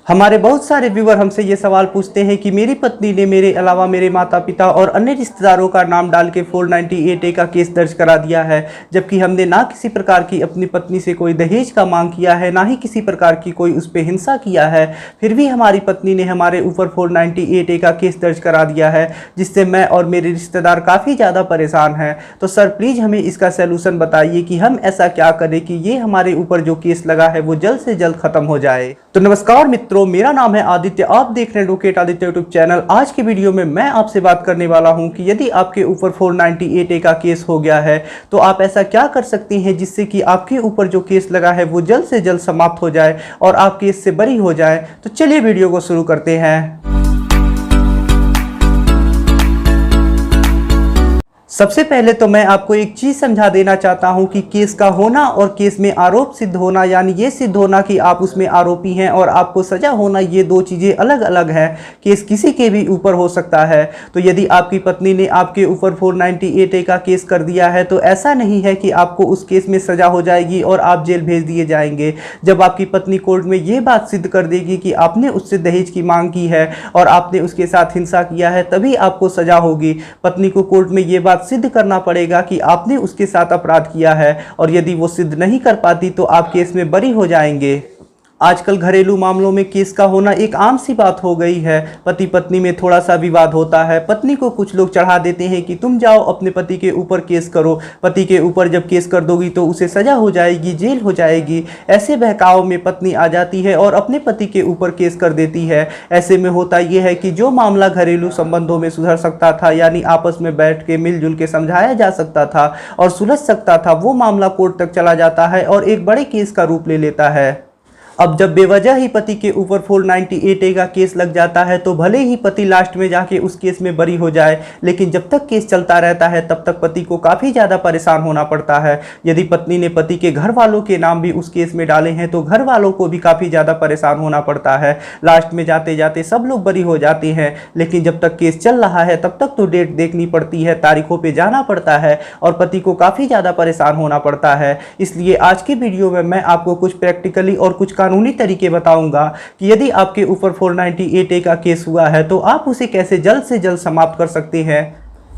हमारे बहुत सारे व्यूअर हमसे ये सवाल पूछते हैं कि मेरी पत्नी ने मेरे अलावा मेरे माता पिता और अन्य रिश्तेदारों का नाम डाल के 498A का केस दर्ज करा दिया है, जबकि हमने ना किसी प्रकार की अपनी पत्नी से कोई दहेज का मांग किया है, ना ही किसी प्रकार की कोई उस पर हिंसा किया है। फिर भी हमारी पत्नी ने हमारे ऊपर 498A का केस दर्ज करा दिया है, जिससे मैं और मेरे रिश्तेदार काफ़ी ज़्यादा परेशान हैं। तो सर प्लीज़ हमें इसका सलूशन बताइए कि हम ऐसा क्या करें कि ये हमारे ऊपर जो केस लगा है वो जल्द से जल्द खत्म हो जाए। तो नमस्कार मित्रों, मेरा नाम है आदित्य, आप देख रहे हैं एडवोकेट आदित्य यूट्यूब चैनल। आज की वीडियो में मैं आपसे बात करने वाला हूं कि यदि आपके ऊपर 498A का केस हो गया है तो आप ऐसा क्या कर सकते हैं जिससे कि आपके ऊपर जो केस लगा है वो जल्द से जल्द समाप्त हो जाए और आप केस से बरी हो जाए। तो चलिए वीडियो को शुरू करते हैं। सबसे पहले तो मैं आपको एक चीज़ समझा देना चाहता हूं कि केस का होना और केस में आरोप सिद्ध होना, यानी ये सिद्ध होना कि आप उसमें आरोपी हैं और आपको सज़ा होना, ये दो चीज़ें अलग अलग हैं। केस किसी के भी ऊपर हो सकता है। तो यदि आपकी पत्नी ने आपके ऊपर 498A का केस कर दिया है तो ऐसा नहीं है कि आपको उस केस में सज़ा हो जाएगी और आप जेल भेज दिए जाएंगे। जब आपकी पत्नी कोर्ट में ये बात सिद्ध कर देगी कि आपने उससे दहेज की मांग की है और आपने उसके साथ हिंसा किया है, तभी आपको सज़ा होगी। पत्नी को कोर्ट में ये बात सिद्ध करना पड़ेगा कि आपने उसके साथ अपराध किया है, और यदि वो सिद्ध नहीं कर पाती तो आप केस में बरी हो जाएंगे। आजकल घरेलू मामलों में केस का होना एक आम सी बात हो गई है। पति पत्नी में थोड़ा सा विवाद होता है, पत्नी को कुछ लोग चढ़ा देते हैं कि तुम जाओ अपने पति के ऊपर केस करो। पति के ऊपर जब केस कर दोगी तो उसे सजा हो जाएगी, जेल हो जाएगी। ऐसे बहकाव में पत्नी आ जाती है और अपने पति के ऊपर केस कर देती है। ऐसे में होता यह है कि जो मामला घरेलू संबंधों में सुधर सकता था, यानी आपस में बैठ के मिलजुल के समझाया जा सकता था और सुलझ सकता था, वो मामला कोर्ट तक चला जाता है और एक बड़े केस का रूप ले लेता है। अब जब बेवजह ही पति के ऊपर 498A का केस लग जाता है तो भले ही पति लास्ट में जाके उस केस में बरी हो जाए, लेकिन जब तक केस चलता रहता है तब तक पति को काफ़ी ज़्यादा परेशान होना पड़ता है। यदि पत्नी ने पति के घर वालों के नाम भी उस केस में डाले हैं तो घर वालों को भी काफ़ी ज़्यादा परेशान होना पड़ता है। लास्ट में जाते जाते सब लोग बरी हो जाते हैं, लेकिन जब तक केस चल रहा है तब तक तो डेट देखनी पड़ती है, तारीखों पर जाना पड़ता है और पति को काफ़ी ज़्यादा परेशान होना पड़ता है। इसलिए आज की वीडियो में मैं आपको कुछ प्रैक्टिकली और कुछ कानूनी तरीके बताऊंगा कि यदि आपके ऊपर 498A का केस हुआ है तो आप उसे कैसे जल्द से जल्द समाप्त कर सकते हैं।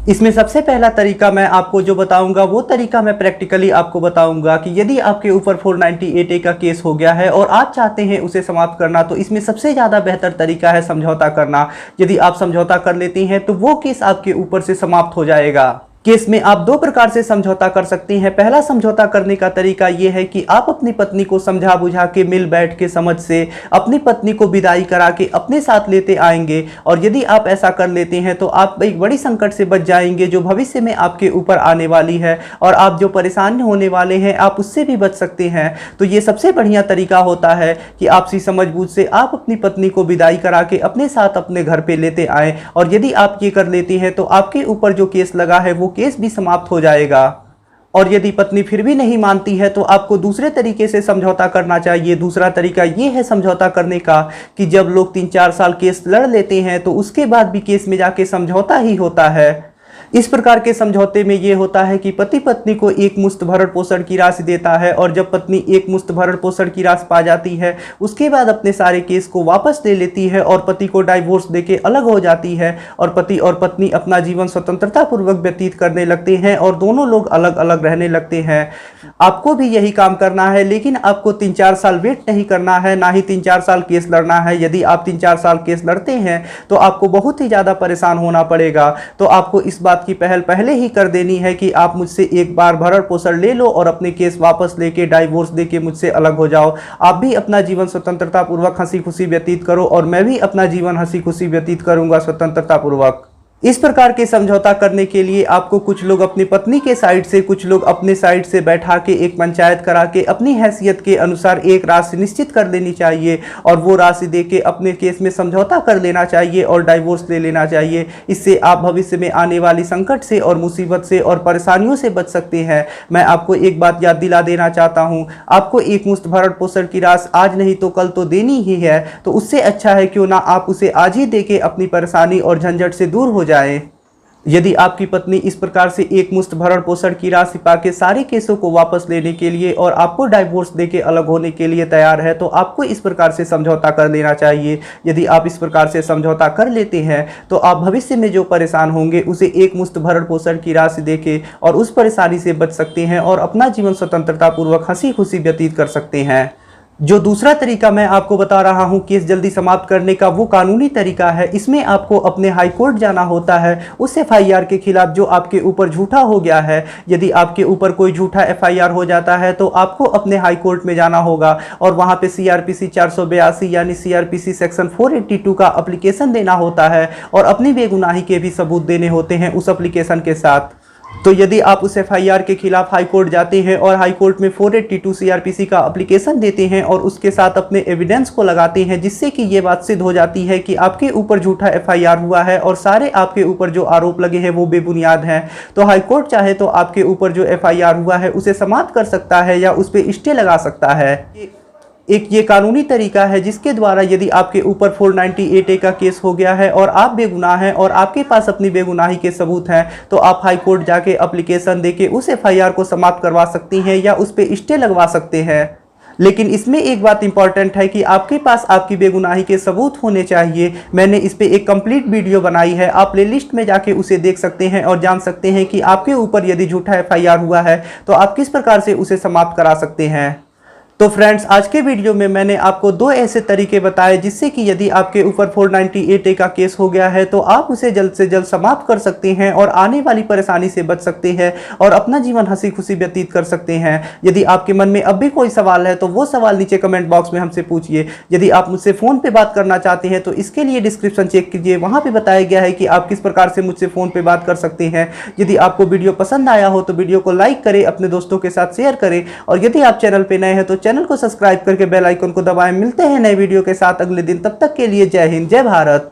इसमें सबसे पहला तरीका मैं आपको जो बताऊंगा वो तरीका मैं प्रैक्टिकली आपको बताऊंगा कि यदि आपके ऊपर 498A का केस हो गया है और आप चाहते हैं उसे समाप्त करना, तो इसमें सबसे ज़्यादा बेहतर तरीका है समझौता करना। यदि आप समझौता कर लेते हैं तो वो केस आपके ऊपर से समाप्त हो जाएगा। केस में आप दो प्रकार से समझौता कर सकते हैं। पहला समझौता करने का तरीका यह है कि आप अपनी पत्नी को समझा बुझा के, मिल बैठ के, समझ से अपनी पत्नी को विदाई करा के अपने साथ लेते आएंगे, और यदि आप ऐसा कर लेते हैं तो आप एक बड़ी संकट से बच जाएंगे जो भविष्य में आपके ऊपर आने वाली है, और आप जो परेशान होने वाले हैं आप उससे भी बच सकते हैं। तो ये सबसे बढ़िया तरीका होता है कि आपसी समझ बूझ से आप अपनी पत्नी को विदाई करा के अपने साथ अपने घर पे लेते आएँ, और यदि आप ये कर लेते हैं तो आपके ऊपर जो केस लगा है वो केस भी समाप्त हो जाएगा। और यदि पत्नी फिर भी नहीं मानती है तो आपको दूसरे तरीके से समझौता करना चाहिए। दूसरा तरीका ये है समझौता करने का कि जब लोग 3-4 साल केस लड़ लेते हैं तो उसके बाद भी केस में जाके समझौता ही होता है। इस प्रकार के समझौते में यह होता है कि पति पत्नी को एक मुश्त भरण पोषण की राशि देता है, और जब पत्नी एक मुश्त भरण पोषण की राशि पा जाती है उसके बाद अपने सारे केस को वापस ले लेती है और पति को डाइवोर्स देके अलग हो जाती है, और पति और पत्नी अपना जीवन स्वतंत्रता पूर्वक व्यतीत करने लगते हैं और दोनों लोग अलग अलग रहने लगते हैं। आपको भी यही काम करना है, लेकिन आपको 3-4 साल वेट नहीं करना है, ना ही 3-4 साल केस लड़ना है। यदि आप 3-4 साल केस लड़ते हैं तो आपको बहुत ही ज़्यादा परेशान होना पड़ेगा। तो आपको इस बात की पहल पहले ही कर देनी है कि आप मुझसे एक बार भरण पोषण ले लो और अपने केस वापस लेके डाइवोर्स देके मुझसे अलग हो जाओ। आप भी अपना जीवन स्वतंत्रता पूर्वक हंसी खुशी व्यतीत करो और मैं भी अपना जीवन हंसी खुशी व्यतीत करूंगा स्वतंत्रता पूर्वक। इस प्रकार के समझौता करने के लिए आपको कुछ लोग अपनी पत्नी के साइड से, कुछ लोग अपने साइड से बैठा के एक पंचायत करा के अपनी हैसियत के अनुसार एक राशि निश्चित कर लेनी चाहिए, और वो राशि देके अपने केस में समझौता कर लेना चाहिए और डाइवोर्स ले लेना चाहिए। इससे आप भविष्य में आने वाली संकट से और मुसीबत से और परेशानियों से बच सकते हैं। मैं आपको एक बात याद दिला देना चाहता हूँ, आपको एक मुश्त भरण पोषण की राशि आज नहीं तो कल तो देनी ही है, तो उससे अच्छा है क्यों ना आप उसे आज ही देके अपनी परेशानी और झंझट से दूर हो जाए। यदि आपकी पत्नी इस प्रकार से एक मुश्त भरण पोषण की राशि पाके सारे केसों को वापस लेने के लिए और आपको डाइवोर्स देके अलग होने के लिए तैयार है, तो आपको इस प्रकार से समझौता कर लेना चाहिए। यदि आप इस प्रकार से समझौता कर लेते हैं तो आप भविष्य में जो परेशान होंगे उसे एक मुश्त भरण पोषण की राशि देके और उस परेशानी से बच सकते हैं और अपना जीवन स्वतंत्रता पूर्वक हंसी खुशी व्यतीत कर सकते हैं। जो दूसरा तरीका मैं आपको बता रहा हूं केस जल्दी समाप्त करने का, वो कानूनी तरीका है। इसमें आपको अपने हाई कोर्ट जाना होता है उस एफआईआर के खिलाफ जो आपके ऊपर झूठा हो गया है। यदि आपके ऊपर कोई झूठा एफआईआर हो जाता है तो आपको अपने हाई कोर्ट में जाना होगा और वहां पे सीआरपीसी 482 यानी सीआरपीसी सेक्शन 482 का एप्लीकेशन देना होता है और अपनी बेगुनाही के भी सबूत देने होते हैं उस एप्लीकेशन के साथ। तो यदि आप उस एफआईआर के खिलाफ हाई कोर्ट जाते हैं और हाई कोर्ट में 482 सीआरपीसी का एप्लीकेशन देते हैं और उसके साथ अपने एविडेंस को लगाते हैं, जिससे कि ये बात सिद्ध हो जाती है कि आपके ऊपर झूठा एफआईआर हुआ है और सारे आपके ऊपर जो आरोप लगे हैं वो बेबुनियाद हैं, तो हाई कोर्ट चाहे तो आपके ऊपर जो एफआईआर हुआ है उसे समाप्त कर सकता है या उस पर स्टे लगा सकता है। एक ये कानूनी तरीका है जिसके द्वारा यदि आपके ऊपर 498A का केस हो गया है और आप बेगुनाह हैं और आपके पास अपनी बेगुनाही के सबूत हैं, तो आप हाई कोर्ट जाके एप्लीकेशन देके उस एफआईआर को समाप्त करवा सकती हैं या उस पर स्टे लगवा सकते हैं। लेकिन इसमें एक बात इंपॉर्टेंट है कि आपके पास आपकी बेगुनाही के सबूत होने चाहिए। मैंने इस पे एक कंप्लीट वीडियो बनाई है, आप प्लेलिस्ट में जाके उसे देख सकते हैं और जान सकते हैं कि आपके ऊपर यदि झूठा एफआईआर हुआ है तो आप किस प्रकार से उसे समाप्त करा सकते हैं। तो फ्रेंड्स, आज के वीडियो में मैंने आपको दो ऐसे तरीके बताए जिससे कि यदि आपके ऊपर 498A का केस हो गया है तो आप उसे जल्द से जल्द समाप्त कर सकते हैं और आने वाली परेशानी से बच सकते हैं और अपना जीवन हंसी खुशी व्यतीत कर सकते हैं। यदि आपके मन में अब भी कोई सवाल है तो वो सवाल नीचे कमेंट बॉक्स में हमसे पूछिए। यदि आप मुझसे फ़ोन पर बात करना चाहते हैं तो इसके लिए डिस्क्रिप्शन चेक कीजिए, वहाँ पर बताया गया है कि आप किस प्रकार से मुझसे फ़ोन पर बात कर सकते हैं। यदि आपको वीडियो पसंद आया हो तो वीडियो को लाइक करें, अपने दोस्तों के साथ शेयर करें और यदि आप चैनल पर नए हैं तो चैनल को सब्सक्राइब करके बेल आइकन को दबाएं। मिलते हैं नए वीडियो के साथ अगले दिन, तब तक के लिए जय हिंद, जय भारत।